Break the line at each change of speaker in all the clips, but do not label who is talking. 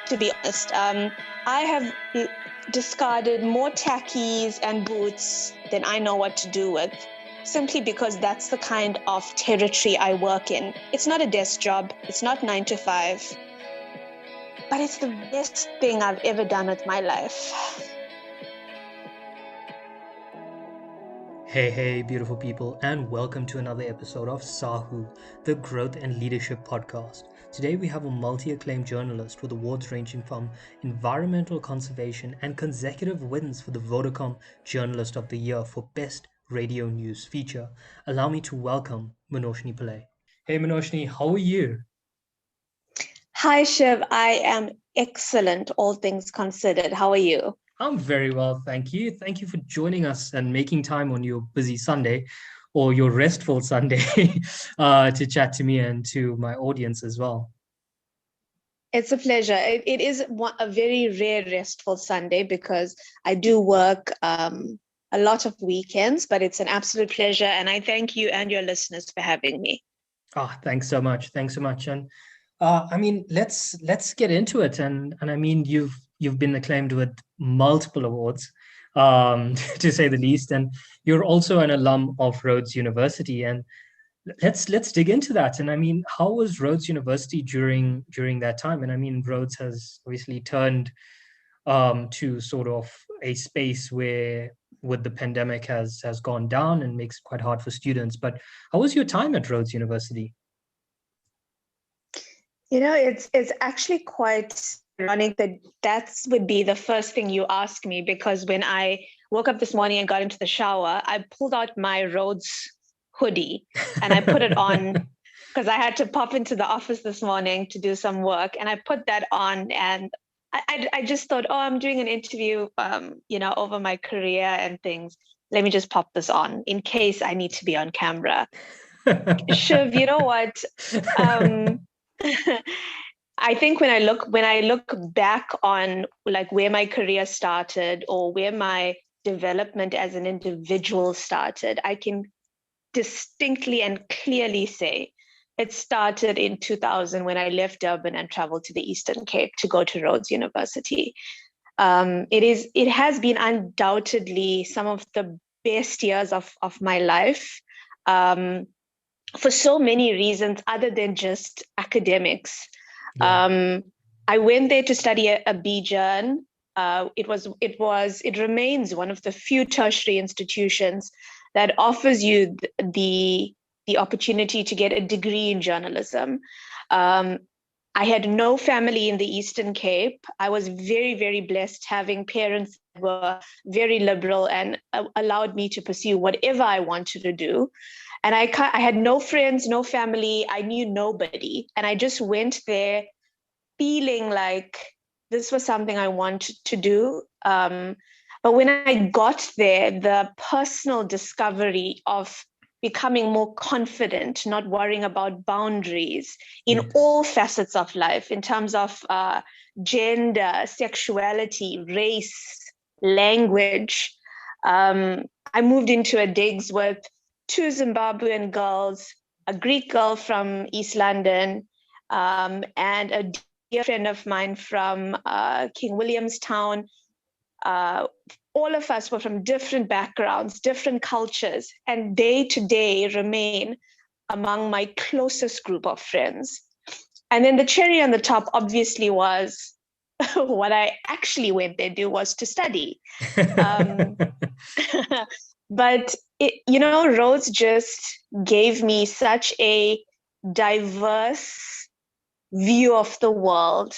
to be honest. I have discarded more tackies and boots than I know what to do with, simply because that's the kind of territory I work in. It's not a desk job. It's not 9 to 5. But it's the best thing I've ever done with my life.
Hey, beautiful people, and welcome to another episode of Sahu, the Growth and Leadership Podcast. Today we have a multi-acclaimed journalist with awards ranging from environmental conservation and consecutive wins for the Vodacom Journalist of the Year for Best Radio News feature. Allow me to welcome Minoshni Pillay. Hey Minoshni, how are you?
Hi, Shiv. I am excellent, all things considered. How are you?
I'm very well, thank you. Thank you for joining us and making time on your busy Sunday or your restful Sunday to chat to me and to my audience as well.
It's a pleasure. It is a very rare restful Sunday because I do work a lot of weekends, but it's an absolute pleasure. And I thank you and your listeners for having me.
Thanks so much. Thanks so much. And let's get into it. And I mean, you've been acclaimed with multiple awards, to say the least. And you're also an alum of Rhodes University. And let's dig into that. And I mean, how was Rhodes University during that time? And I mean, Rhodes has obviously turned to sort of a space where with the pandemic has gone down and makes it quite hard for students. But how was your time at Rhodes University?
You know, it's actually quite ironic that would be the first thing you ask me, because when I woke up this morning and got into the shower, I pulled out my Rhodes hoodie and I put it on because I had to pop into the office this morning to do some work, and I put that on, and I just thought, oh, I'm doing an interview, over my career and things. Let me just pop this on in case I need to be on camera. Shiv, you know what? I think when I look back on like where my career started or where my development as an individual started, I can distinctly and clearly say it started in 2000 when I left Durban and traveled to the Eastern Cape to go to Rhodes University. It has been undoubtedly some of the best years of my life. For so many reasons other than just academics. Yeah. I went there to study a BJan. It remains one of the few tertiary institutions that offers you the opportunity to get a degree in journalism. I had no family in the Eastern Cape. I was very, very blessed having parents that were very liberal and allowed me to pursue whatever I wanted to do. And I had no friends, no family. I knew nobody. And I just went there feeling like this was something I wanted to do. But when I got there, the personal discovery of becoming more confident, not worrying about boundaries in all facets of life, in terms of gender, sexuality, race, language. I moved into a digs with 2 Zimbabwean girls, a Greek girl from East London, and a dear friend of mine from King Williamstown. All of us were from different backgrounds, different cultures, and day to day remain among my closest group of friends. And then the cherry on the top obviously was what I actually went there to do was to study. But Rhodes just gave me such a diverse view of the world.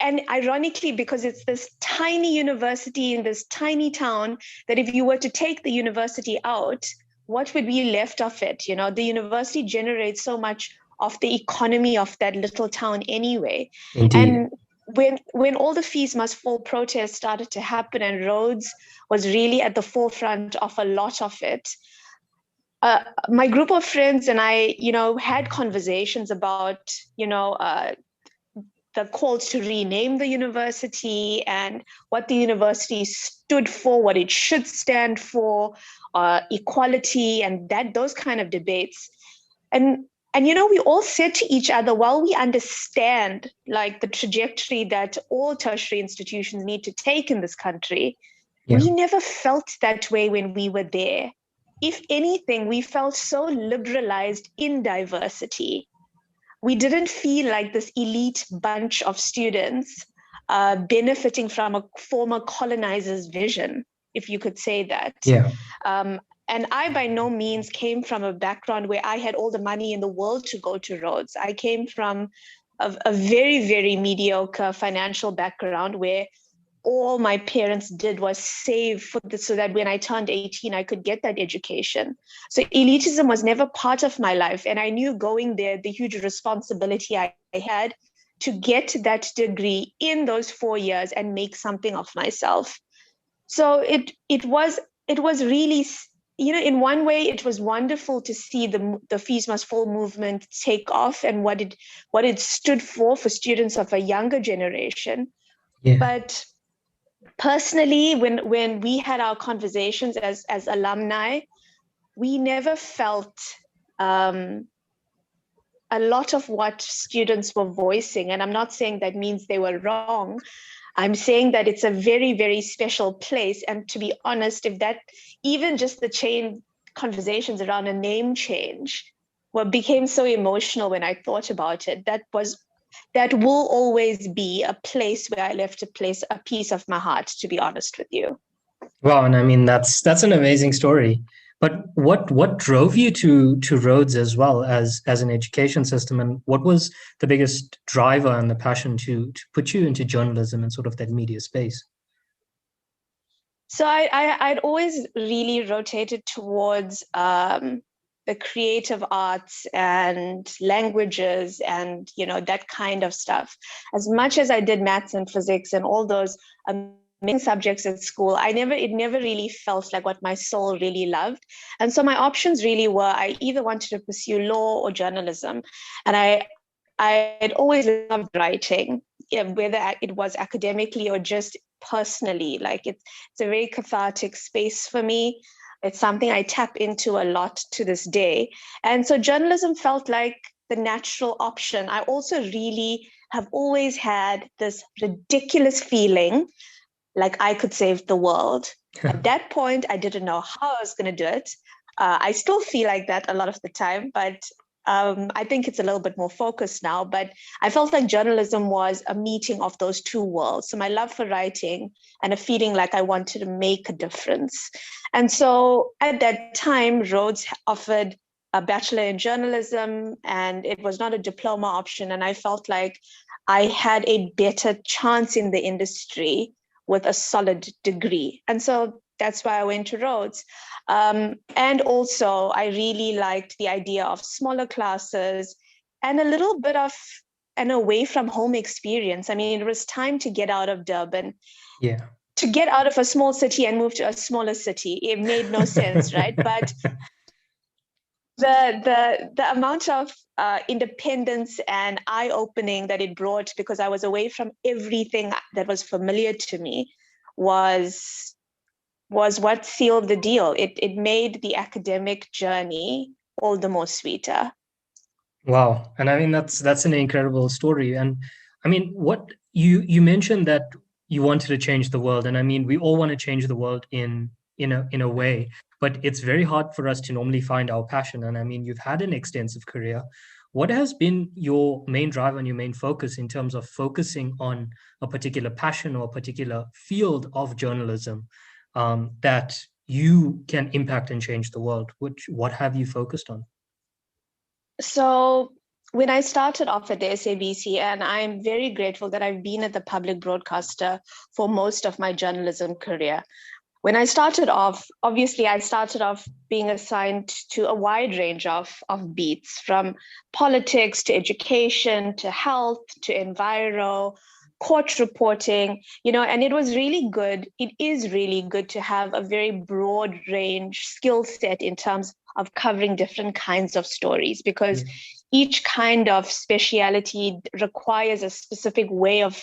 And ironically, because it's this tiny university in this tiny town, that if you were to take the university out, what would be left of it? You know, the university generates so much of the economy of that little town anyway.
Indeed.
And when all the fees must fall protests started to happen and Rhodes was really at the forefront of a lot of it, my group of friends and I, had conversations about, the calls to rename the university and what the university stood for, what it should stand for, equality, and those kind of debates. And And, you know, we all said to each other, while we understand like the trajectory that all tertiary institutions need to take in this country, we never felt that way when we were there. If anything, we felt so liberalized in diversity. We didn't feel like this elite bunch of students benefiting from a former colonizer's vision, if you could say that.
Yeah.
And I, by no means, came from a background where I had all the money in the world to go to Rhodes. I came from a very, very mediocre financial background where all my parents did was save for this so that when I turned 18, I could get that education. So elitism was never part of my life. And I knew going there, the huge responsibility I had to get that degree in those 4 years and make something of myself. So it was really, you know, in one way, it was wonderful to see the Fees Must Fall movement take off and what it stood for students of a younger generation.
Yeah.
But personally, when we had our conversations as alumni, we never felt a lot of what students were voicing. And I'm not saying that means they were wrong. I'm saying that it's a very, very special place. And to be honest, if that, even just the conversations around a name change, became so emotional when I thought about it. That will always be a place where I left a piece of my heart, to be honest with you.
Wow, and I mean that's an amazing story. But what drove you to Rhodes as well as an education system, and what was the biggest driver and the passion to put you into journalism and sort of that media space?
So I'd always really rotated towards the creative arts and languages and, you know, that kind of stuff. As much as I did maths and physics and all those main subjects at school, it never really felt like what my soul really loved. And so my options really were, I either wanted to pursue law or journalism. And I'd always loved writing, whether it was academically or just personally. Like it's a very cathartic space for me. It's something I tap into a lot to this day. And so journalism felt like the natural option. I also really have always had this ridiculous feeling like I could save the world. At that point, I didn't know how I was going to do it. I still feel like that a lot of the time, but I think it's a little bit more focused now. But I felt like journalism was a meeting of those two worlds. So my love for writing and a feeling like I wanted to make a difference. And so at that time, Rhodes offered a bachelor in journalism, and it was not a diploma option. And I felt like I had a better chance in the industry with a solid degree. And so that's why I went to Rhodes. And also, I really liked the idea of smaller classes and a little bit of an away from home experience. I mean, it was time to get out of Durban.
Yeah.
To get out of a small city and move to a smaller city, it made no sense, right? But the amount of independence and eye-opening that it brought, because I was away from everything that was familiar to me, was what sealed the deal. It made the academic journey all the more sweeter.
Wow. And I mean that's an incredible story. And I mean, what you mentioned that you wanted to change the world. And I mean, we all want to change the world in a way, but it's very hard for us to normally find our passion. And I mean, you've had an extensive career. What has been your main drive and your main focus in terms of focusing on a particular passion or a particular field of journalism that you can impact and change the world? What have you focused on?
So when I started off at the SABC, and I'm very grateful that I've been at the public broadcaster for most of my journalism career. When I started off, obviously, I started off being assigned to a wide range of beats, from politics to education to health to enviro, court reporting, you know, and it was really good. It is really good to have a very broad range skill set in terms of covering different kinds of stories, because each kind of speciality requires a specific way of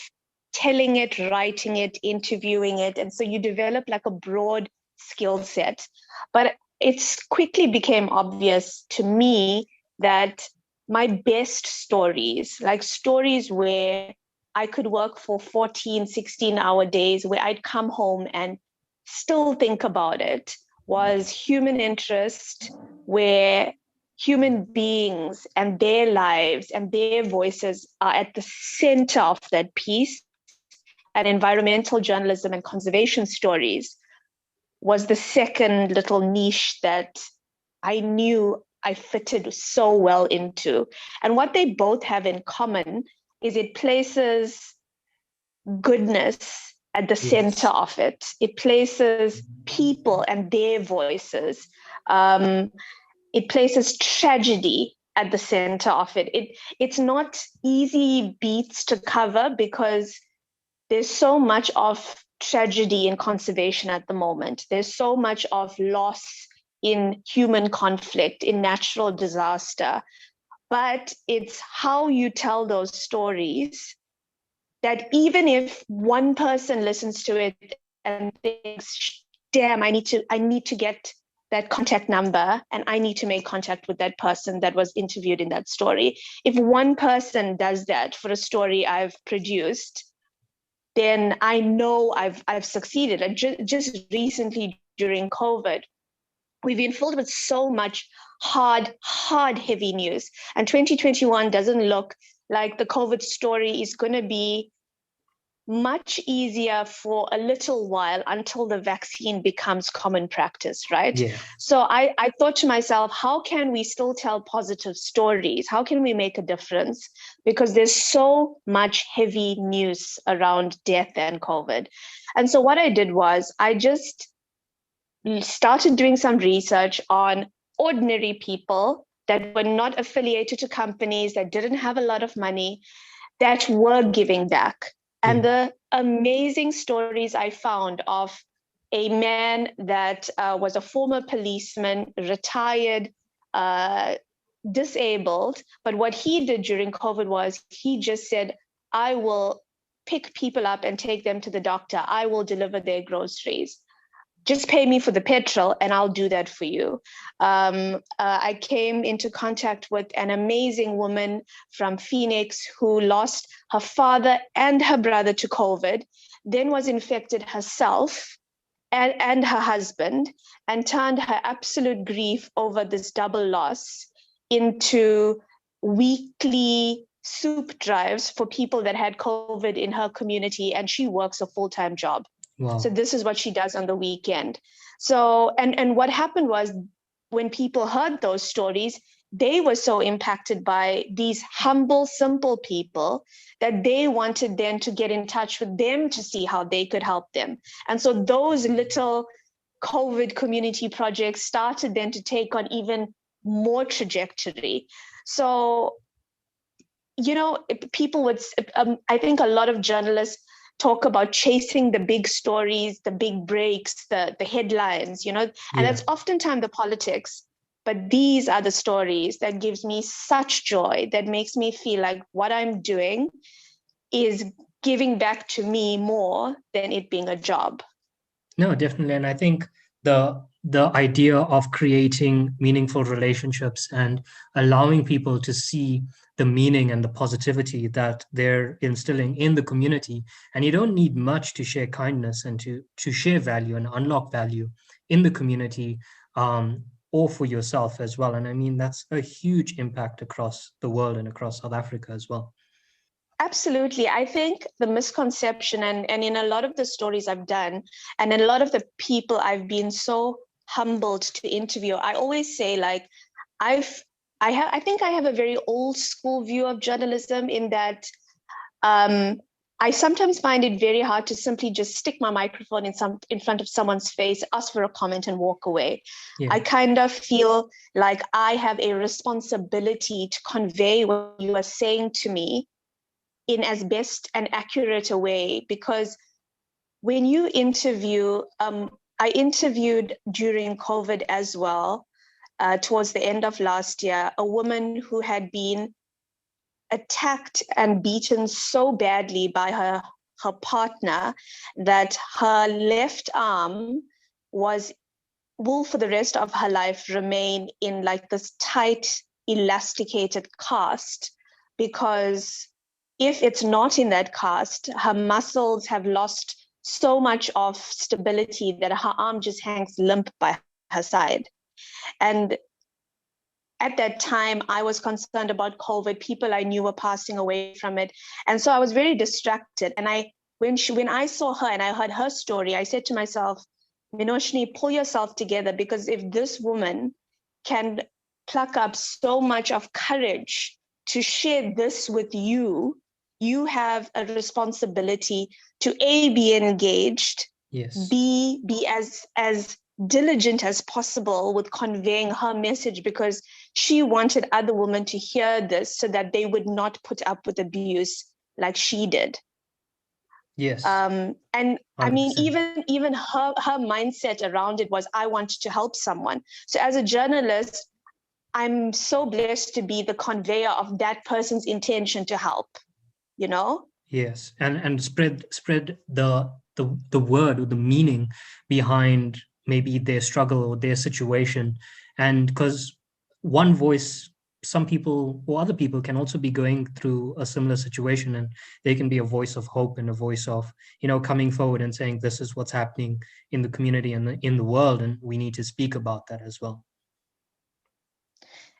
telling it, writing it, interviewing it. And so you develop like a broad skill set. But it's quickly became obvious to me that my best stories, like stories where I could work for 14, 16-hour days, where I'd come home and still think about it, was human interest, where human beings and their lives and their voices are at the center of that piece. And environmental journalism and conservation stories was the second little niche that I knew I fitted so well into. And what they both have in common is it places goodness at the center
Yes.
of it. It places people and their voices. Um, it places tragedy at the center of it. It's not easy beats to cover because there's so much of tragedy in conservation at the moment. There's so much of loss in human conflict, in natural disaster. But it's how you tell those stories that even if one person listens to it and thinks, damn, I need to get that contact number and I need to make contact with that person that was interviewed in that story. If one person does that for a story I've produced, then I know I've succeeded. And just recently during COVID, we've been filled with so much hard, heavy news. And 2021 doesn't look like the COVID story is going to be much easier for a little while until the vaccine becomes common practice, right?
Yeah.
So I thought to myself, how can we still tell positive stories? How can we make a difference? Because there's so much heavy news around death and COVID. And so what I did was I just started doing some research on ordinary people that were not affiliated to companies, that didn't have a lot of money, that were giving back. And
Yeah.
the amazing stories I found of a man that was a former policeman, retired, uh, disabled. But what he did during COVID was he just said, I will pick people up and take them to the doctor. I will deliver their groceries. Just pay me for the petrol and I'll do that for you. I came into contact with an amazing woman from Phoenix who lost her father and her brother to COVID, then was infected herself and her husband, and turned her absolute grief over this double loss into weekly soup drives for people that had COVID in her community. And she works a full-time job. So
Wow.
this is what she does on the weekend. So, and what happened was when people heard those stories, they were so impacted by these humble, simple people that they wanted then to get in touch with them to see how they could help them. And so those little COVID community projects started then to take on even more trajectory. So, people would, I think a lot of journalists talk about chasing the big stories, the big breaks, the headlines, and
Yeah.
that's oftentimes the politics. But these are the stories that gives me such joy, that makes me feel like what I'm doing is giving back to me more than it being a job.
No, definitely. And I think the idea of creating meaningful relationships and allowing people to see the meaning and the positivity that they're instilling in the community. And you don't need much to share kindness and to share value and unlock value in the community, or for yourself as well. And I mean, that's a huge impact across the world and across South Africa as well.
Absolutely. I think the misconception, and in a lot of the stories I've done, and in a lot of the people I've been so humbled to interview, I always say, like, I've I think I have a very old school view of journalism, in that um, I sometimes find it very hard to simply just stick my microphone in front of someone's face, ask for a comment, and walk away.
Yeah.
I kind of feel like I have a responsibility to convey what you are saying to me in as best and accurate a way, because when you interview, I interviewed during COVID as well, towards the end of last year, a woman who had been attacked and beaten so badly by her partner that her left arm was will for the rest of her life remain in like this tight elasticated cast, because if it's not in that cast, her muscles have lost so much of stability that her arm just hangs limp by her side. And at that time, I was concerned about COVID. People I knew were passing away from it. And so I was very distracted. And when I saw her and I heard her story, I said to myself, Minoshni, pull yourself together, because if this woman can pluck up so much of courage to share this with you, you have a responsibility to A, be engaged,
Yes.
B, be as diligent as possible with conveying her message, because she wanted other women to hear this so that they would not put up with abuse like she did.
Yes.
And
100%.
I mean, even her mindset around it was, I want to help someone. So as a journalist, I'm so blessed to be the conveyor of that person's intention to help, you know?
Yes, and spread the word or the meaning behind maybe their struggle or their situation. And because one voice, some people or other people can also be going through a similar situation, and they can be a voice of hope and a voice of, coming forward and saying, this is what's happening in the community and in the world, and we need to speak about that as well.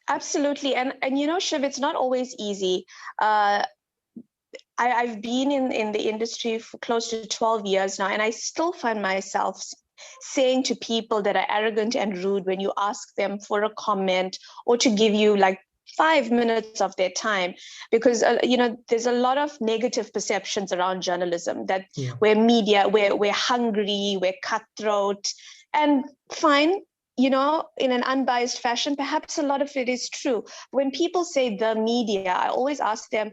Absolutely. And Shiv, it's not always easy. I've been in the industry for close to 12 years now, and I still find myself saying to people that are arrogant and rude when you ask them for a comment or to give you like 5 minutes of their time, because there's a lot of negative perceptions around journalism, that we're media, we're hungry, we're cutthroat, and fine, in an unbiased fashion, perhaps a lot of it is true. When people say the media, I always ask them,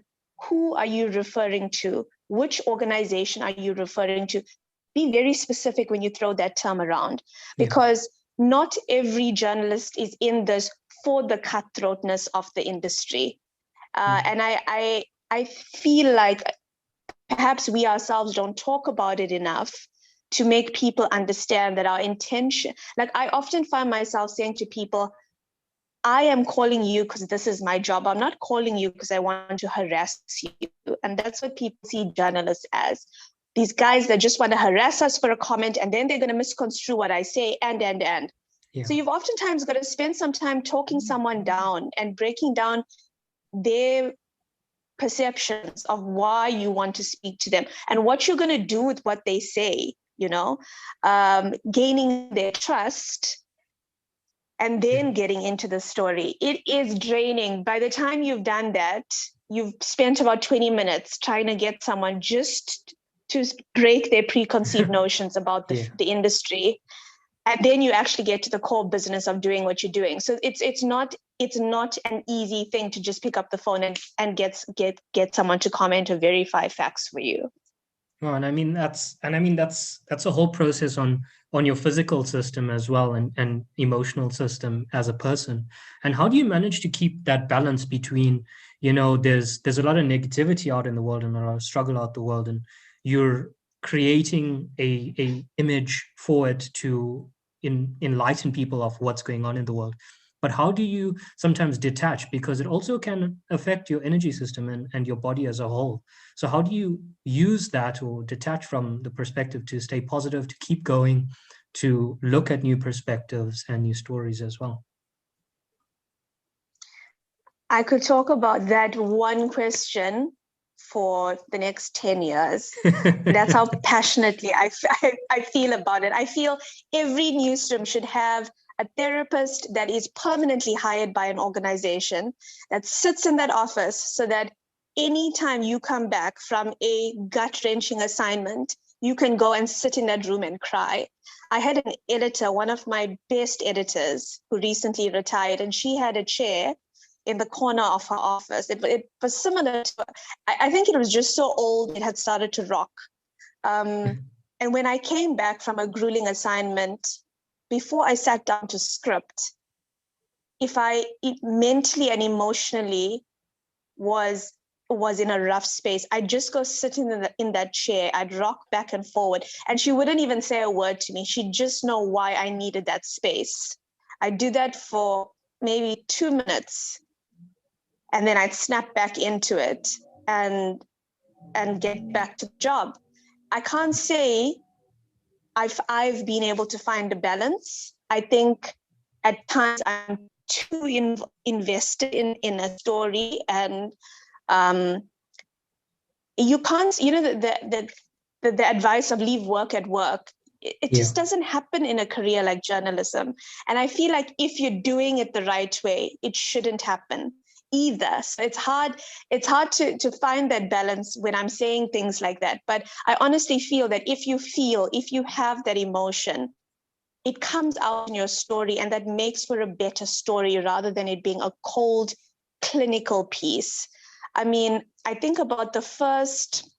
who are you referring to? Which organization are you referring to? Be very specific when you throw that term around, because not every journalist is in this for the cutthroatness of the industry. And I feel like perhaps we ourselves don't talk about it enough to make people understand that our intention, like I often find myself saying to people, I am calling you because this is my job. I'm not calling you because I want to harass you. And that's what people see journalists as. These guys that just want to harass us for a comment, and then they're going to misconstrue what I say, and. Yeah. So you've oftentimes got to spend some time talking someone down and breaking down their perceptions of why you want to speak to them and what you're going to do with what they say, gaining their trust, and then getting into the story. It is draining. By the time you've done that, you've spent about 20 minutes trying to get someone just to break their preconceived notions about the industry. And then you actually get to the core business of doing what you're doing. So it's not an easy thing to just pick up the phone and get someone to comment or verify facts for you.
Well, and I mean that's a whole process on your physical system as well, and emotional system as a person. And how do you manage to keep that balance between, there's a lot of negativity out in the world and a lot of struggle out the world, and you're creating a image for it to enlighten people of what's going on in the world. But how do you sometimes detach? Because it also can affect your energy system and your body as a whole. So how do you use that or detach from the perspective to stay positive, to keep going, to look at new perspectives and new stories as well?
I could talk about that one question for the next 10 years. That's how passionately I feel about it. I feel every newsroom should have a therapist that is permanently hired by an organization that sits in that office, so that anytime you come back from a gut-wrenching assignment, you can go and sit in that room and cry. I had an editor, one of my best editors, who recently retired, and she had a chair in the corner of her office. It was similar to, I think it was just so old, it had started to rock. And when I came back from a grueling assignment, before I sat down to script, if I mentally and emotionally was in a rough space, I'd just go sit in that chair. I'd rock back and forward, and she wouldn't even say a word to me. She'd just know why I needed that space. I'd do that for maybe 2 minutes, and then I'd snap back into it and get back to the job. I can't say I've been able to find a balance. I think at times I'm too invested in a story, and you can't, the advice of leave work at work, it just doesn't happen in a career like journalism. And I feel like if you're doing it the right way, it shouldn't happen either. So it's hard to find that balance when I'm saying things like that. But I honestly feel that if you have that emotion, it comes out in your story, and that makes for a better story rather than it being a cold clinical piece. I mean, I think about the first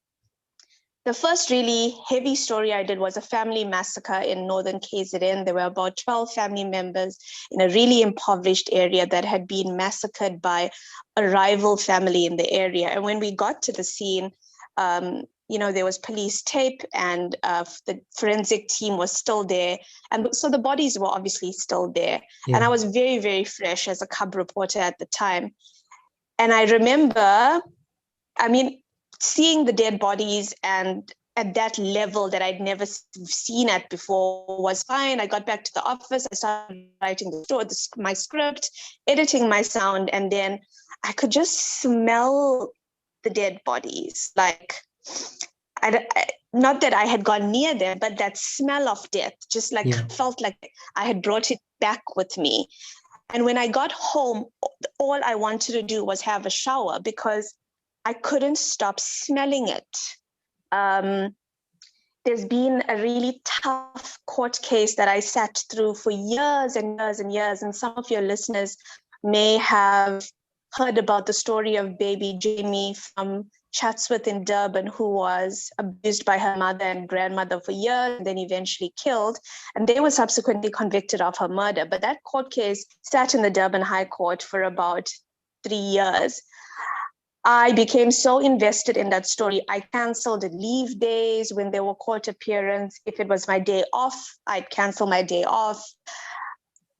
really heavy story I did was a family massacre in northern KZN. There were about 12 family members in a really impoverished area that had been massacred by a rival family in the area. And when we got to the scene, there was police tape, and the forensic team was still there. And so the bodies were obviously still there. Yeah. And I was very, very fresh as a cub reporter at the time. And I remember, seeing the dead bodies and at that level that I'd never seen at before was fine. I got back to the office. I started writing my script, editing my sound, and then I could just smell the dead bodies. Like, not that I had gone near them, but that smell of death just felt like I had brought it back with me. And when I got home, all I wanted to do was have a shower because I couldn't stop smelling it. There's been a really tough court case that I sat through for years and years and years. And some of your listeners may have heard about the story of baby Jamie from Chatsworth in Durban, who was abused by her mother and grandmother for years and then eventually killed. And they were subsequently convicted of her murder. But that court case sat in the Durban High Court for about 3 years. I became so invested in that story. I canceled leave days when there were court appearances. If it was my day off, I'd cancel my day off.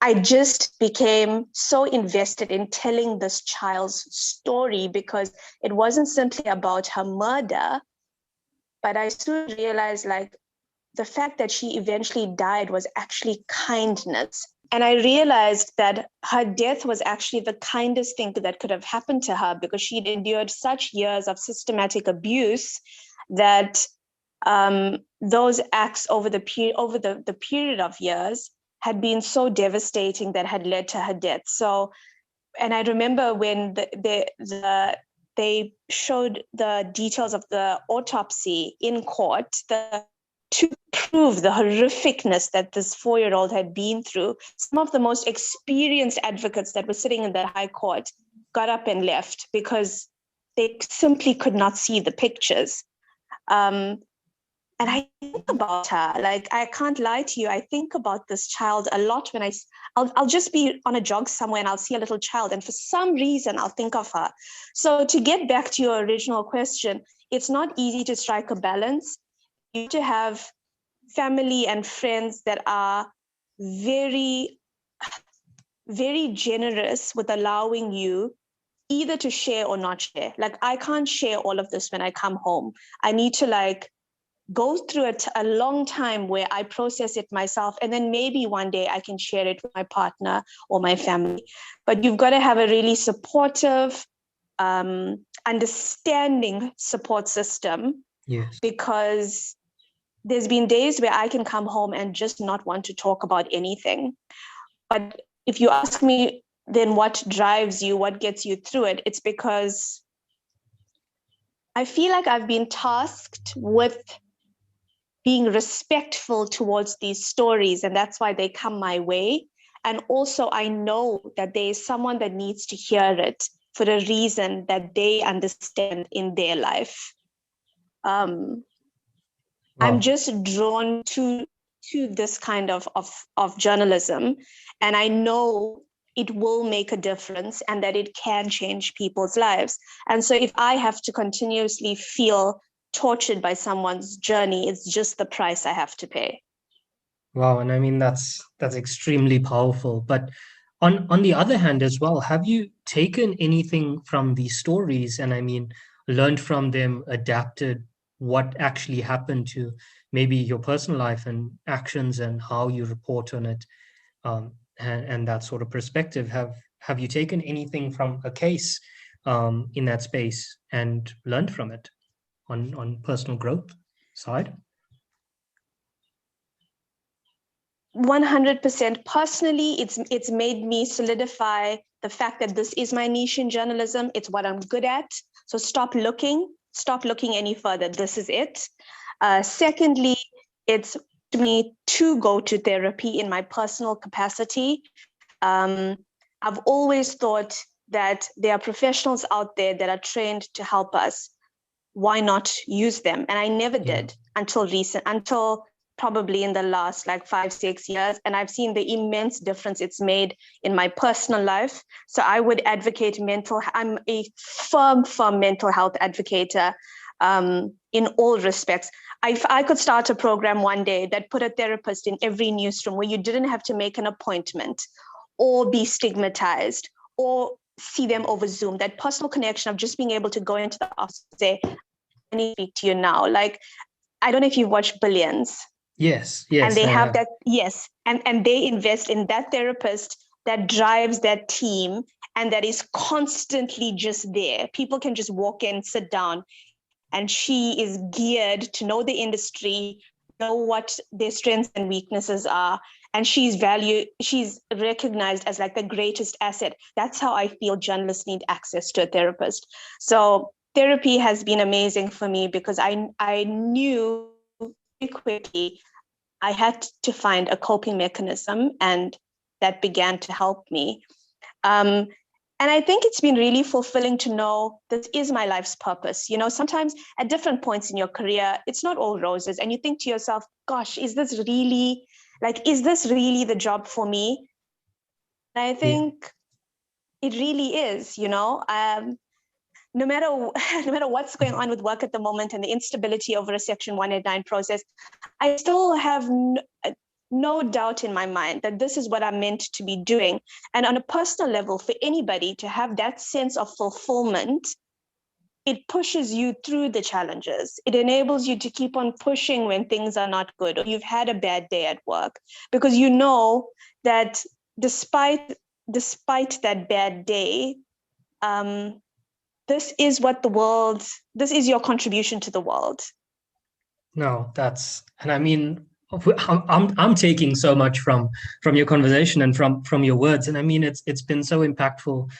I just became so invested in telling this child's story because it wasn't simply about her murder, but I soon realized the fact that she eventually died was actually kindness. And I realized that her death was actually the kindest thing that could have happened to her because she'd endured such years of systematic abuse that those acts over the period of years had been so devastating that had led to her death. So, and I remember when they showed the details of the autopsy in court, to prove the horrificness that this 4-year-old had been through, some of the most experienced advocates that were sitting in the High Court got up and left because they simply could not see the pictures. And I think about her, I can't lie to you. I think about this child a lot when I'll just be on a jog somewhere and I'll see a little child. And for some reason, I'll think of her. So to get back to your original question, it's not easy to strike a balance. You need to have family and friends that are very, very generous with allowing you either to share or not share. I can't share all of this when I come home. I need to go through a long time where I process it myself, and then maybe one day I can share it with my partner or my family. But you've got to have a really supportive, understanding support system.
Yes.
Because there's been days where I can come home and just not want to talk about anything. But if you ask me, then what drives you, what gets you through it? It's because I feel like I've been tasked with being respectful towards these stories, and that's why they come my way. And also I know that there is someone that needs to hear it for a reason that they understand in their life. I'm just drawn to this kind of journalism, and I know it will make a difference and that it can change people's lives. And so if I have to continuously feel tortured by someone's journey, it's just the price I have to pay.
Wow, and I mean that's extremely powerful. But On the other hand as well, have you taken anything from these stories and I mean learned from them, adapted what actually happened to maybe your personal life and actions and how you report on it, and that sort of perspective? Have you taken anything from a case in that space and learned from it on personal growth side?
100%. Personally, it's made me solidify the fact that this is my niche in journalism. It's what I'm good at. So stop looking any further. This is it. Secondly, it's me to go to therapy in my personal capacity. I've always thought that there are professionals out there that are trained to help us. Why not use them? And I never did until probably in the last like 5-6 years. And I've seen the immense difference it's made in my personal life. So I would advocate I'm a firm mental health advocate in all respects. I could start a program one day that put a therapist in every newsroom where you didn't have to make an appointment or be stigmatized or see them over Zoom. That personal connection of just being able to go into the office and say, I need to speak to you now. Like, I don't know if you've watched Billions.
Yes.
And they have that, yes. And they invest in that therapist that drives that team and that is constantly just there. People can just walk in, sit down, and she is geared to know the industry, know what their strengths and weaknesses are. And she's recognized as like the greatest asset. That's how I feel journalists need access to a therapist. So therapy has been amazing for me because I knew very quickly I had to find a coping mechanism, and that began to help me. And I think it's been really fulfilling to know this is my life's purpose. You know, sometimes at different points in your career, it's not all roses. And you think to yourself, gosh, is this really the job for me? And I think it really is, you know. No matter what's going on with work at the moment and the instability over a Section 189 process, I still have no doubt in my mind that this is what I'm meant to be doing. And on a personal level, for anybody to have that sense of fulfillment, it pushes you through the challenges. It enables you to keep on pushing when things are not good or you've had a bad day at work, because you know that despite that bad day, this is your contribution to the world.
No, and I mean, I'm taking so much from your conversation and from your words, and I mean, it's been so impactful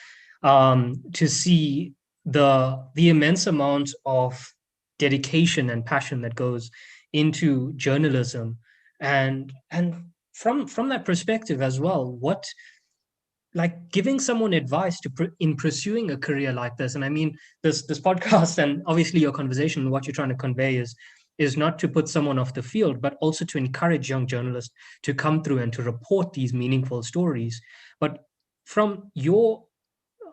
to see the immense amount of dedication and passion that goes into journalism, and from that perspective as well, what, like, giving someone advice in pursuing a career like this. And I mean, this podcast and obviously your conversation, what you're trying to convey is not to put someone off the field, but also to encourage young journalists to come through and to report these meaningful stories. But from your,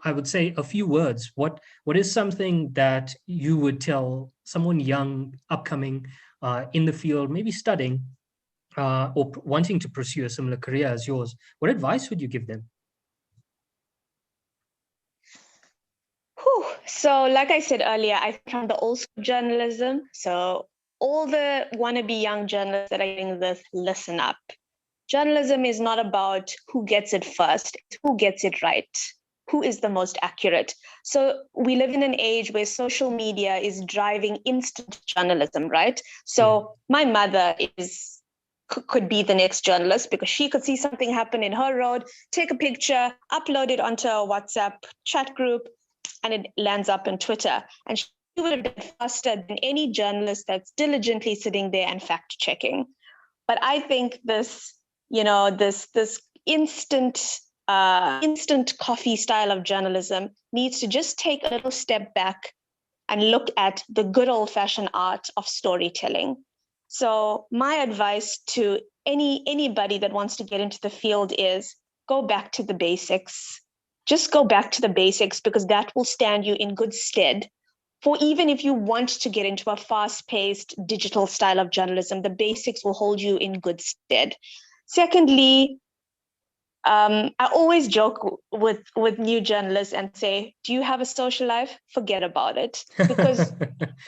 I would say, a few words, what is something that you would tell someone young, upcoming, in the field, maybe studying, or wanting to pursue a similar career as yours? What advice would you give them?
So, like I said earlier, I come from the old school journalism. So, all the wannabe young journalists that are getting this, listen up. Journalism is not about who gets it first, it's who gets it right, who is the most accurate. So, we live in an age where social media is driving instant journalism, right? So, my mother could be the next journalist because she could see something happen in her road, take a picture, upload it onto a WhatsApp chat group, and it lands up on Twitter. And she would have done faster than any journalist that's diligently sitting there and fact checking. But I think this instant coffee style of journalism needs to just take a little step back and look at the good old-fashioned art of storytelling. So my advice to anybody that wants to get into the field is go back to the basics. Just go back to the basics, because that will stand you in good stead for even if you want to get into a fast-paced digital style of journalism. The basics will hold you in good stead. Secondly, I always joke with new journalists and say, do you have a social life? Forget about it. Because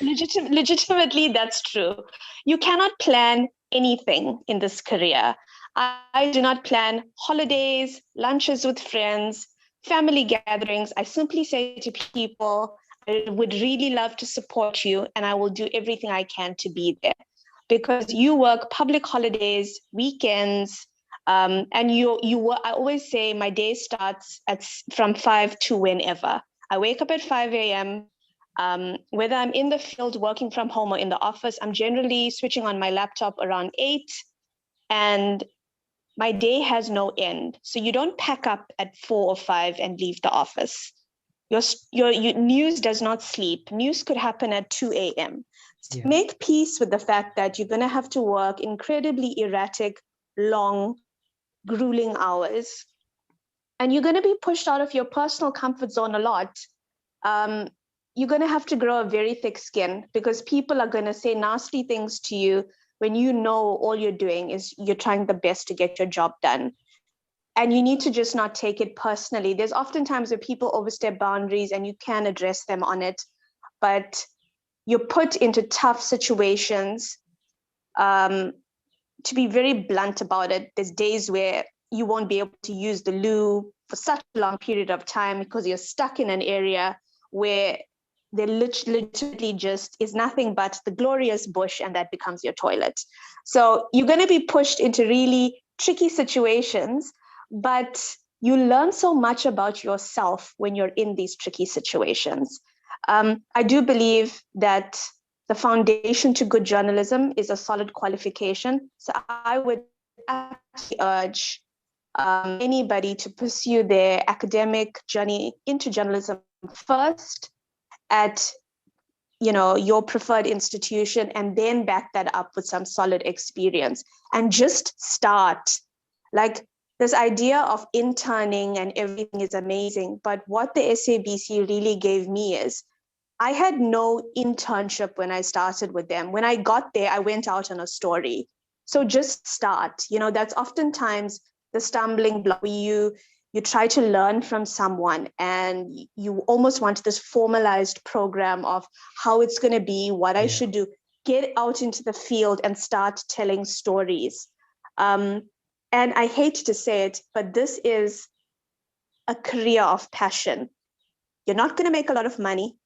legitimately, that's true. You cannot plan anything in this career. I do not plan holidays, lunches with friends, family gatherings. I simply say to people, I would really love to support you, and I will do everything I can to be there. Because you work public holidays, weekends, and I always say my day starts from 5 to whenever. I wake up at 5 a.m. Whether I'm in the field working from home or in the office, I'm generally switching on my laptop around 8, and my day has no end. So you don't pack up at 4 or 5 and leave the office. Your news does not sleep. News could happen at 2 a.m. So
Yeah.
make peace with the fact that you're going to have to work incredibly erratic, long, grueling hours. And you're going to be pushed out of your personal comfort zone a lot. Um, you're going to have to grow a very thick skin because people are going to say nasty things to you when you know all you're doing is you're trying the best to get your job done. And you need to just not take it personally. There's often times where people overstep boundaries and you can address them on it, but you're put into tough situations. To be very blunt about it, there's days where you won't be able to use the loo for such a long period of time because you're stuck in an area where there literally just is nothing but the glorious bush, and that becomes your toilet. So you're going to be pushed into really tricky situations, but you learn so much about yourself when you're in these tricky situations. I do believe that the foundation to good journalism is a solid qualification. So I would actually urge anybody to pursue their academic journey into journalism first at your preferred institution, and then back that up with some solid experience and just start. Like, this idea of interning and everything is amazing, but what the SABC really gave me is I had no internship when I started with them. When I got there, I went out on a story. So just start. That's oftentimes the stumbling block where you try to learn from someone and you almost want this formalized program of how it's going to be, what I should do. Get out into the field and start telling stories. And I hate to say it, but this is a career of passion. You're not going to make a lot of money.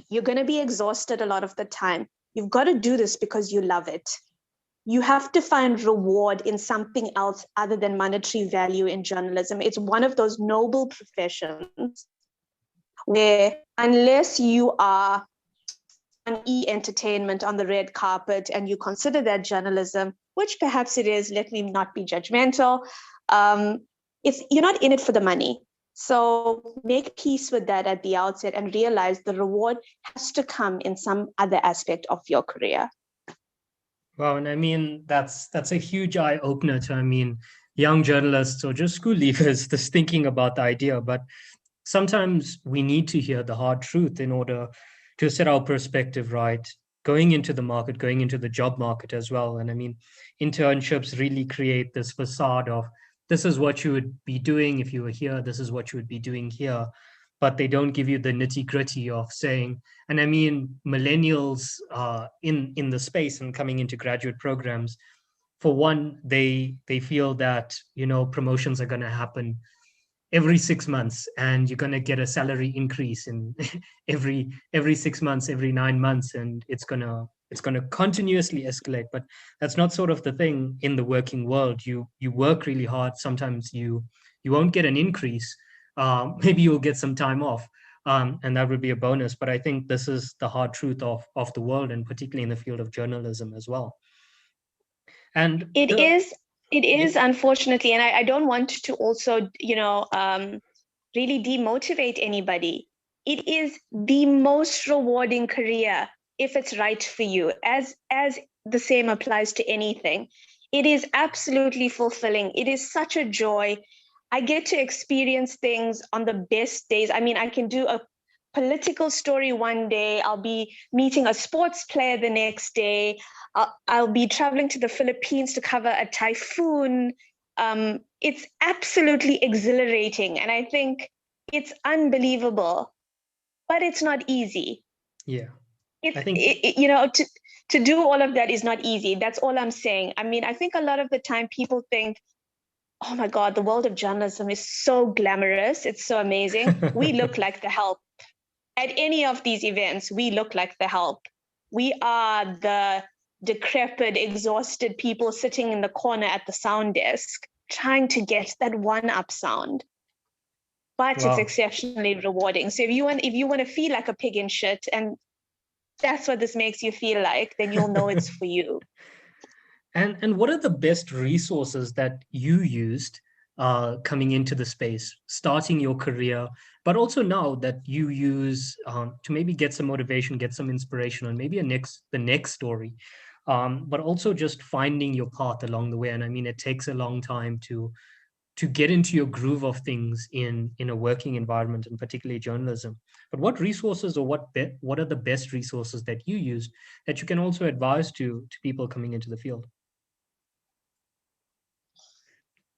You're going to be exhausted a lot of the time. You've got to do this because you love it. You have to find reward in something else other than monetary value in journalism. It's one of those noble professions where unless you are on entertainment on the red carpet and you consider that journalism, which perhaps it is, let me not be judgmental, you're not in it for the money. So make peace with that at the outset and realize the reward has to come in some other aspect of your career.
Wow, and I mean that's a huge eye opener to young journalists or just school leavers just thinking about the idea. But sometimes we need to hear the hard truth in order to set our perspective right, going into the market, going into the job market as well. And internships really create this facade of this is what you would be doing if you were here, this is what you would be doing here, but they don't give you the nitty gritty of saying, and millennials in the space and coming into graduate programs, for one, they feel that promotions are going to happen every 6 months, and you're going to get a salary increase in every 6 months, every 9 months, and it's going to continuously escalate. But that's not sort of the thing in the working world. You work really hard. Sometimes you won't get an increase. Maybe you'll get some time off, and that would be a bonus. But I think this is the hard truth of the world, and particularly in the field of journalism as well. And
it is unfortunately, and I don't want to also really demotivate anybody. It is the most rewarding career if it's right for you, as the same applies to anything. It is absolutely fulfilling. It is such a joy. I get to experience things on the best days. I can do a political story one day. I'll be meeting a sports player the next day. I'll be traveling to the Philippines to cover a typhoon. It's absolutely exhilarating. And I think it's unbelievable, but it's not easy.
Yeah.
To do all of that is not easy. That's all I'm saying. I mean, I think a lot of the time people think, oh my God, the world of journalism is so glamorous. It's so amazing. We look like the help. At any of these events, we look like the help. We are the decrepit, exhausted people sitting in the corner at the sound desk, trying to get that one-up sound. But
Wow.
It's exceptionally rewarding. So if you want to feel like a pig in shit, and that's what this makes you feel like, then you'll know it's for you.
And what are the best resources that you used coming into the space, starting your career, but also now that you use to maybe get some motivation, get some inspiration on maybe the next story, but also just finding your path along the way. And I mean, it takes a long time to get into your groove of things in a working environment, and particularly journalism. But what resources, or what are the best resources that you use that you can also advise to people coming into the field?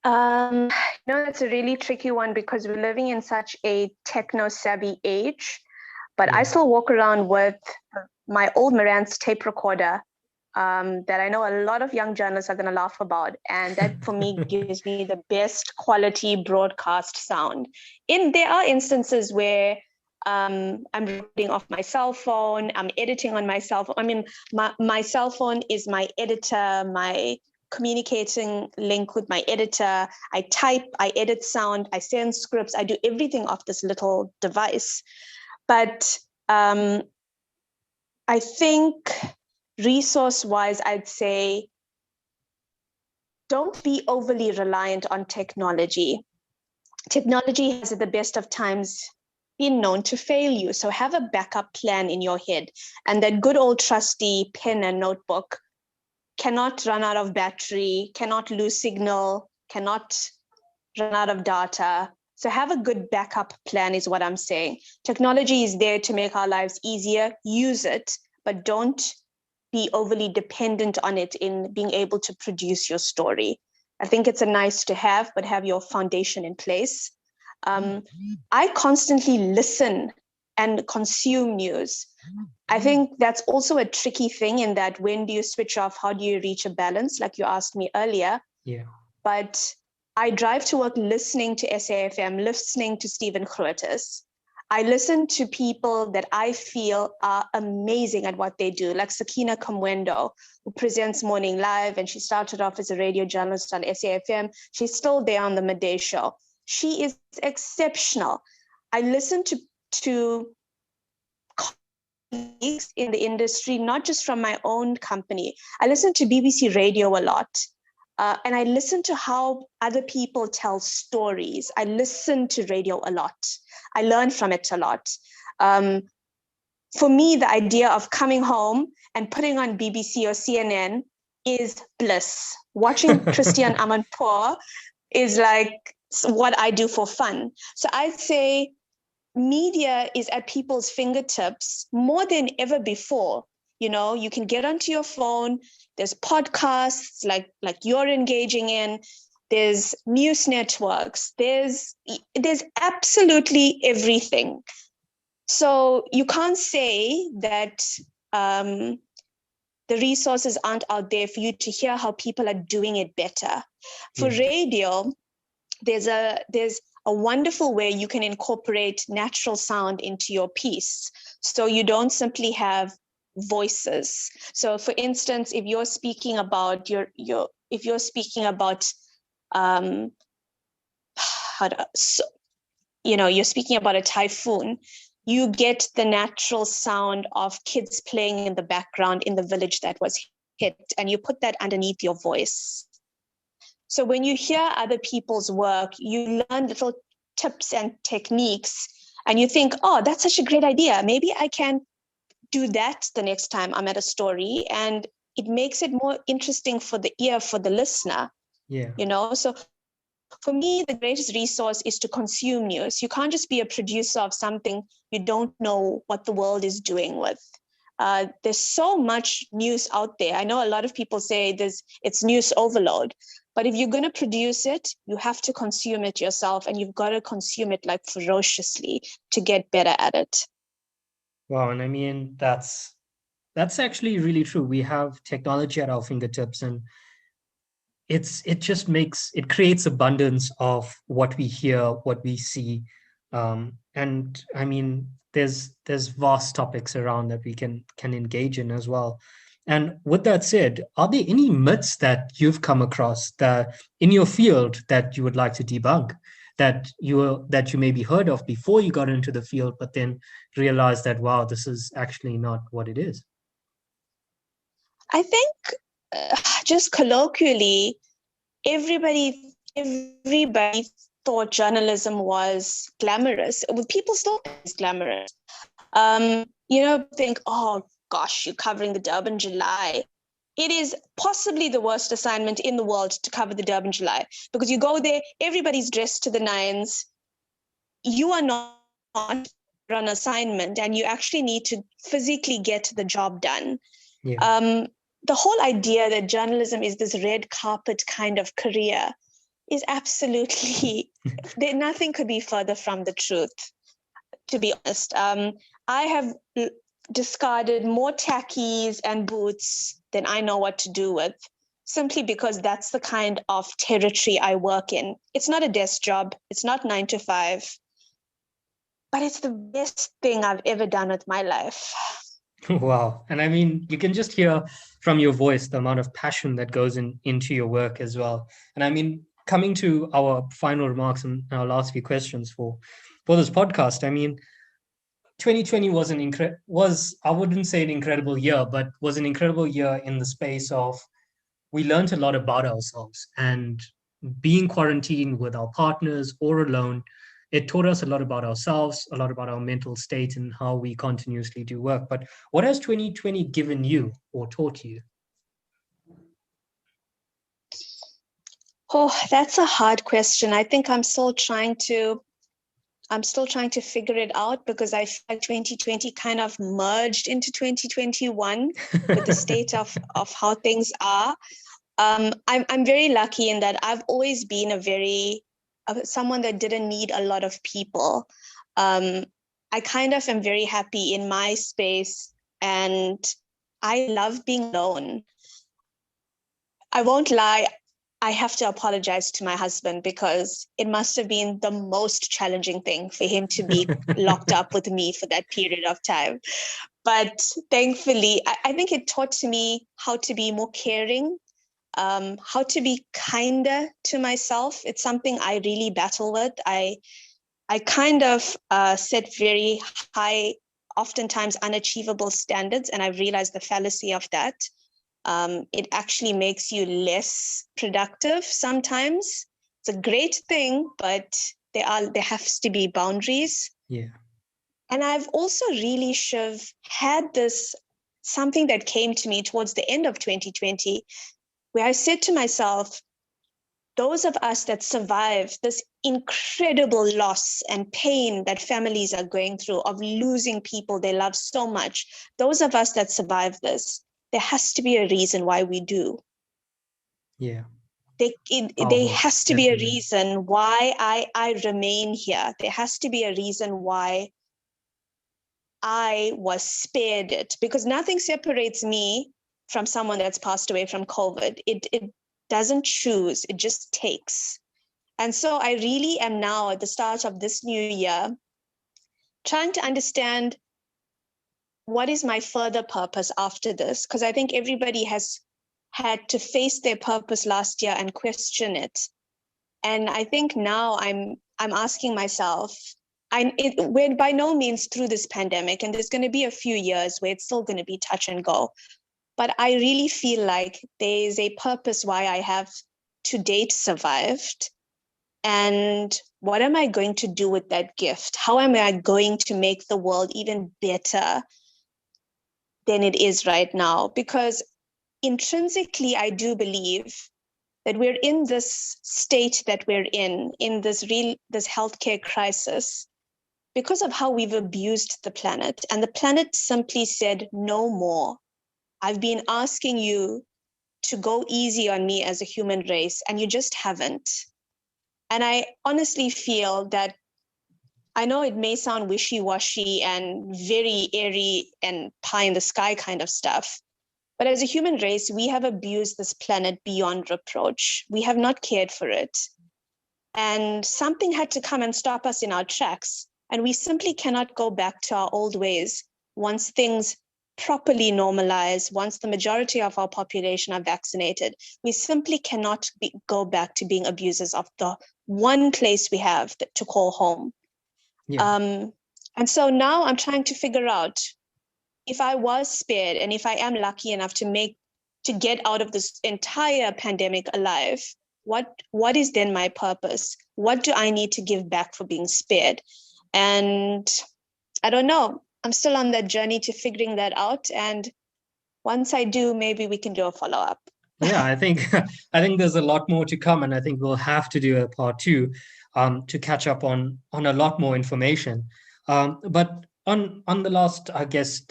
That's a really tricky one because we're living in such a techno-savvy age. But I still walk around with my old Marantz tape recorder that I know a lot of young journalists are going to laugh about. And that, for me, gives me the best quality broadcast sound. There are instances where I'm recording off my cell phone, I'm editing on my cell phone. I mean, my cell phone is my editor, my communicating link with my editor. I type, I edit sound, I send scripts, I do everything off this little device. But I think resource-wise, I'd say don't be overly reliant on technology. Technology has, at the best of times, been known to fail you. So have a backup plan in your head. And that good old trusty pen and notebook cannot run out of battery, cannot lose signal, cannot run out of data. So have a good backup plan is what I'm saying. Technology is there to make our lives easier. Use it, but don't be overly dependent on it in being able to produce your story. I think it's a nice to have, but have your foundation in place. I constantly listen and consume news. I think that's also a tricky thing in that when do you switch off? How do you reach a balance? Like you asked me earlier.
Yeah.
But I drive to work listening to SAFM, listening to Stephen Grootes. I listen to people that I feel are amazing at what they do, like Sakina Kamwendo, who presents Morning Live, and she started off as a radio journalist on SAFM. She's still there on the Midday Show. She is exceptional. I listen to colleagues in the industry, not just from my own company. I listen to BBC Radio a lot. And I listen to how other people tell stories. I listen to radio a lot. I learn from it a lot. For me, the idea of coming home and putting on BBC or CNN is bliss. Watching Christian Amanpour is like what I do for fun. So I'd say media is at people's fingertips more than ever before. You can get onto your phone. There's podcasts like you're engaging in. There's news networks. There's absolutely everything. So you can't say that the resources aren't out there for you to hear how people are doing it better. For radio, there's a wonderful way you can incorporate natural sound into your piece. So you don't simply have voices. So for instance, if you're speaking about you're speaking about a typhoon, you get the natural sound of kids playing in the background in the village that was hit, and you put that underneath your voice. So when you hear other people's work, you learn little tips and techniques, and you think, oh, that's such a great idea. Maybe I can do that the next time I'm at a story, and it makes it more interesting for the ear, for the listener. So for me, the greatest resource is to consume news. You can't just be a producer of something you don't know what the world is doing with. There's so much news out there. I know a lot of people say it's news overload, but if you're going to produce it, you have to consume it yourself, and you've got to consume it like ferociously to get better at it.
Wow, and I mean that's actually really true. We have technology at our fingertips, and it creates abundance of what we hear, what we see, and I mean there's vast topics around that we can engage in as well. And with that said, are there any myths that you've come across that in your field that you would like to debunk, that you maybe heard of before you got into the field, but then realized that, wow, this is actually not what it is?
I think just colloquially, everybody thought journalism was glamorous. People still think it's glamorous. Think, oh gosh, you're covering the Durban July. It is possibly the worst assignment in the world to cover the Durban July, because you go there, everybody's dressed to the nines. You are not on assignment, and you actually need to physically get the job done.
Yeah.
The whole idea that journalism is this red carpet kind of career is absolutely, nothing could be further from the truth, to be honest. I have discarded more tackies and boots than I know what to do with, simply because that's the kind of territory I work in. It's not a desk job. It's not 9 to 5, but it's the best thing I've ever done with my life.
Wow. And I mean, you can just hear from your voice the amount of passion that goes into your work as well. And I mean, coming to our final remarks and our last few questions for this podcast, I mean, 2020 was I wouldn't say an incredible year, but was an incredible year in the space of we learned a lot about ourselves, and being quarantined with our partners or alone, it taught us a lot about ourselves, a lot about our mental state and how we continuously do work. But what has 2020 given you or taught you?
Oh, that's a hard question. I think I'm still trying to figure it out, because I feel like 2020 kind of merged into 2021 with the state of how things are. I'm very lucky in that I've always been someone that didn't need a lot of people. I kind of am very happy in my space, and I love being alone. I won't lie, I have to apologize to my husband, because it must have been the most challenging thing for him to be locked up with me for that period of time. But thankfully, I think it taught me how to be more caring, how to be kinder to myself. It's something I really battle with. I kind of set very high, oftentimes unachievable standards, and I realized the fallacy of that. It actually makes you less productive sometimes. It's a great thing, but there has to be boundaries.
Yeah.
And I've also really had something that came to me towards the end of 2020, where I said to myself, those of us that survive this incredible loss and pain that families are going through of losing people they love so much, those of us that survive this, there has to be a reason why we do.
Yeah.
There has to be a reason why I remain here. There has to be a reason why I was spared it, because nothing separates me from someone that's passed away from COVID. It doesn't choose, it just takes. And so I really am now at the start of this new year trying to understand, what is my further purpose after this? Because I think everybody has had to face their purpose last year and question it. And I think now I'm asking myself, we're by no means through this pandemic, and there's going to be a few years where it's still going to be touch and go. But I really feel like there is a purpose why I have to date survived. And what am I going to do with that gift? How am I going to make the world even better than it is right now? Because intrinsically, I do believe that we're in this state that we're in this healthcare crisis, because of how we've abused the planet. And the planet simply said, no more. I've been asking you to go easy on me as a human race, and you just haven't. And I honestly feel that, I know it may sound wishy-washy and very airy and pie in the sky kind of stuff, but as a human race, we have abused this planet beyond reproach. We have not cared for it. And something had to come and stop us in our tracks. And we simply cannot go back to our old ways once things properly normalize, once the majority of our population are vaccinated. We simply cannot go back to being abusers of the one place we have to call home.
Yeah.
And so now I'm trying to figure out, if I was spared and if I am lucky enough to get out of this entire pandemic alive, what is then my purpose? What do I need to give back for being spared? And I don't know. I'm still on that journey to figuring that out. And once I do, maybe we can do a follow-up.
Yeah, I think there's a lot more to come, and I think we'll have to do a part two to catch up on a lot more information. But on the last, I guess,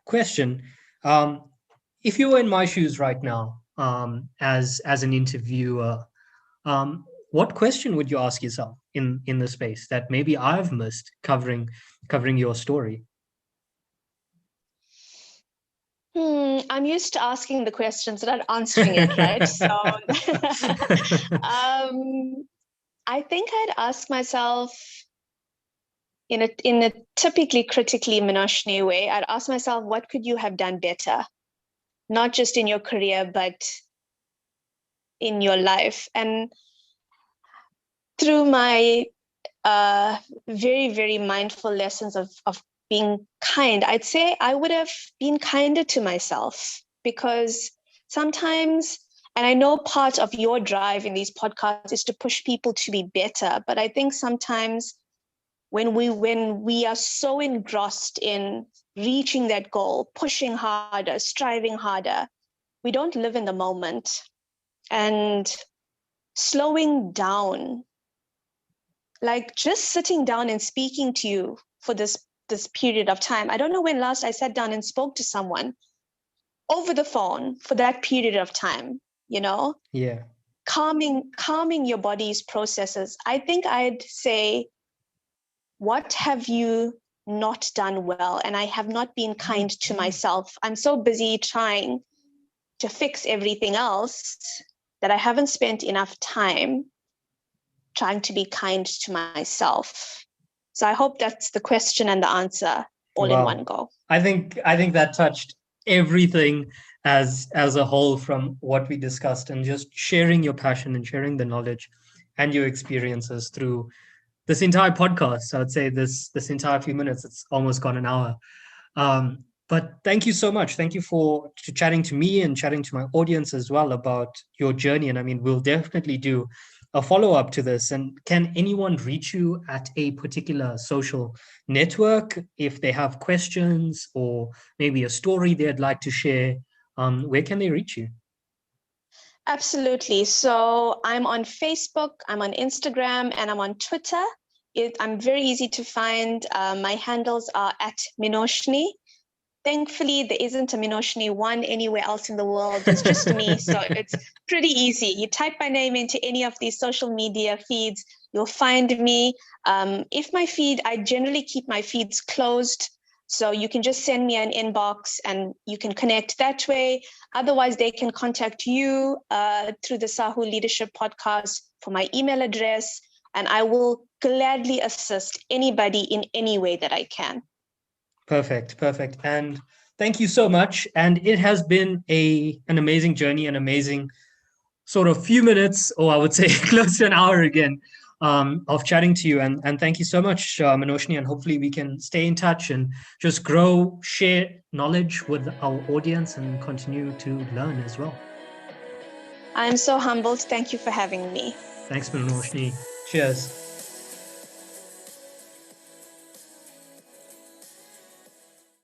question, if you were in my shoes right now, as an interviewer, what question would you ask yourself in the space that maybe I've missed covering your story?
I'm used to asking the questions, not answering it, right? So I think I'd ask myself, in a typically critically Minoshni way, I'd ask myself, what could you have done better? Not just in your career, but in your life. And through my very, very mindful lessons of being kind, I'd say I would have been kinder to myself, because sometimes, and I know part of your drive in these podcasts is to push people to be better, but I think sometimes when we are so engrossed in reaching that goal, pushing harder, striving harder, we don't live in the moment. And slowing down, like just sitting down and speaking to you for this period of time. I don't know when last I sat down and spoke to someone over the phone for that period of time,
Yeah.
Calming your body's processes. I think I'd say, what have you not done well? And I have not been kind to myself. I'm so busy trying to fix everything else that I haven't spent enough time trying to be kind to myself. So I hope that's the question and the answer all in one go.
I think that touched everything as a whole from what we discussed, and just sharing your passion and sharing the knowledge and your experiences through this entire podcast. I would say this entire few minutes, it's almost gone an hour. But thank you so much. Thank you for chatting to me and chatting to my audience as well about your journey. And I mean, we'll definitely do a follow-up to this. And can anyone reach you at a particular social network if they have questions or maybe a story they'd like to share? Where can they reach you?
Absolutely. So I'm on Facebook, I'm on Instagram, and I'm on Twitter. I'm very easy to find. My handles are at Minoshni. Thankfully, there isn't a Minoshni one anywhere else in the world. It's just me. So it's pretty easy. You type my name into any of these social media feeds, you'll find me. If my feed, I generally keep my feeds closed. So you can just send me an inbox and you can connect that way. Otherwise, they can contact you through the Sahu Leadership Podcast for my email address. And I will gladly assist anybody in any way that I can.
Perfect. And thank you so much. And it has been an amazing journey, an amazing sort of few minutes, or I would say close to an hour again, of chatting to you. And thank you so much, Minoshni. And hopefully we can stay in touch and just grow, share knowledge with our audience and continue to learn as well.
I'm so humbled. Thank you for having me.
Thanks, Minoshni. Cheers.